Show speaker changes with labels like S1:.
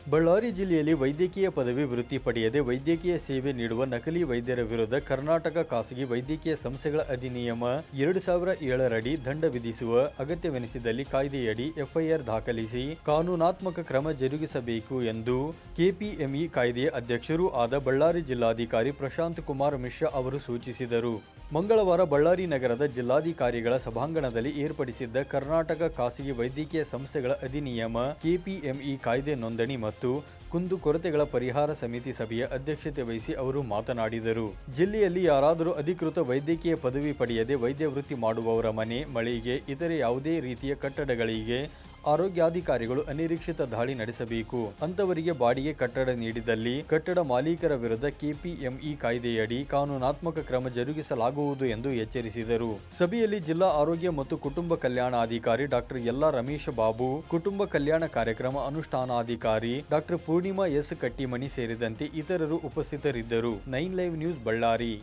S1: ಬಳ್ಳಾರಿ ಜಿಲ್ಲೆಯಲ್ಲಿ ವೈದ್ಯಕೀಯ ಪದವಿ ವೃತ್ತಿ ಪಡೆಯದೆ ವೈದ್ಯಕೀಯ ಸೇವೆ ನೀಡುವ ನಕಲಿ ವೈದ್ಯರ ವಿರುದ್ಧ ಕರ್ನಾಟಕ ಖಾಸಗಿ ವೈದ್ಯಕೀಯ ಸಂಸ್ಥೆಗಳ ಅಧಿನಿಯಮ 2007 ಅಡಿ ದಂಡ ವಿಧಿಸುವ ಅಗತ್ಯವೆನಿಸಿದಲ್ಲಿ ಕಾಯ್ದೆಯಡಿ ಎಫ್ಐಆರ್ ದಾಖಲಿಸಿ ಕಾನೂನಾತ್ಮಕ ಕ್ರಮ ಜರುಗಿಸಬೇಕು ಎಂದು ಕೆಪಿಎಂಇ ಕಾಯ್ದೆಯ ಅಧ್ಯಕ್ಷರೂ ಆದ ಬಳ್ಳಾರಿ ಜಿಲ್ಲಾಧಿಕಾರಿ ಪ್ರಶಾಂತ್ ಕುಮಾರ್ ಮಿಶ್ರಾ ಅವರು ಸೂಚಿಸಿದರು. ಮಂಗಳವಾರ ಬಳ್ಳಾರಿ ನಗರದ ಜಿಲ್ಲಾಧಿಕಾರಿಗಳ ಸಭಾಂಗಣದಲ್ಲಿ ಏರ್ಪಡಿಸಿದ್ದ ಕರ್ನಾಟಕ ಖಾಸಗಿ ವೈದ್ಯಕೀಯ ಸಂಸ್ಥೆಗಳ ಅಧಿನಿಯಮ ಕೆಪಿಎಂಇ ಕಾಯ್ದೆ ನೋಂದಣಿ ಮತ್ತು ಕುಂದುಕೊರತೆಗಳ ಪರಿಹಾರ ಸಮಿತಿ ಸಭೆಯ ಅಧ್ಯಕ್ಷತೆ ವಹಿಸಿ ಅವರು ಮಾತನಾಡಿದರು. ಜಿಲ್ಲೆಯಲ್ಲಿ ಯಾರಾದರೂ ಅಧಿಕೃತ ವೈದ್ಯಕೀಯ ಪದವಿ ಪಡೆಯದೆ ವೈದ್ಯ ವೃತ್ತಿ ಮಾಡುವವರ ಮನೆ, ಮಳಿಗೆ, ಇತರೆ ಯಾವುದೇ ರೀತಿಯ ಕಟ್ಟಡಗಳಿಗೆ ಆರೋಗ್ಯಾಧಿಕಾರಿಗಳು ಅನಿರೀಕ್ಷಿತ ದಾಳಿ ನಡೆಸಬೇಕು. ಅಂತವರಿಗೆ ಬಾಡಿಗೆ ಕಟ್ಟಡ ನೀಡಿದಲ್ಲಿ ಕಟ್ಟಡ ಮಾಲೀಕರ ವಿರುದ್ಧ ಕೆಪಿಎಂಇ ಕಾಯ್ದೆಯಡಿ ಕಾನೂನಾತ್ಮಕ ಕ್ರಮ ಜರುಗಿಸಲಾಗುವುದು ಎಂದು ಎಚ್ಚರಿಸಿದರು. ಸಭೆಯಲ್ಲಿ ಜಿಲ್ಲಾ ಆರೋಗ್ಯ ಮತ್ತು ಕುಟುಂಬ ಕಲ್ಯಾಣಾಧಿಕಾರಿ ಡಾಕ್ಟರ್ ಯಲ್ಲಾ ರಮೇಶ್ ಬಾಬು, ಕುಟುಂಬ ಕಲ್ಯಾಣ ಕಾರ್ಯಕ್ರಮ ಅನುಷ್ಠಾನಾಧಿಕಾರಿ ಡಾಕ್ಟರ್ ಪೂರ್ಣಿಮಾ ಎಸ್ ಕಟ್ಟಿಮನಿ ಸೇರಿದಂತೆ ಇತರರು ಉಪಸ್ಥಿತರಿದ್ದರು. 9 ಲೈವ್ ನ್ಯೂಸ್ ಬಳ್ಳಾರಿ.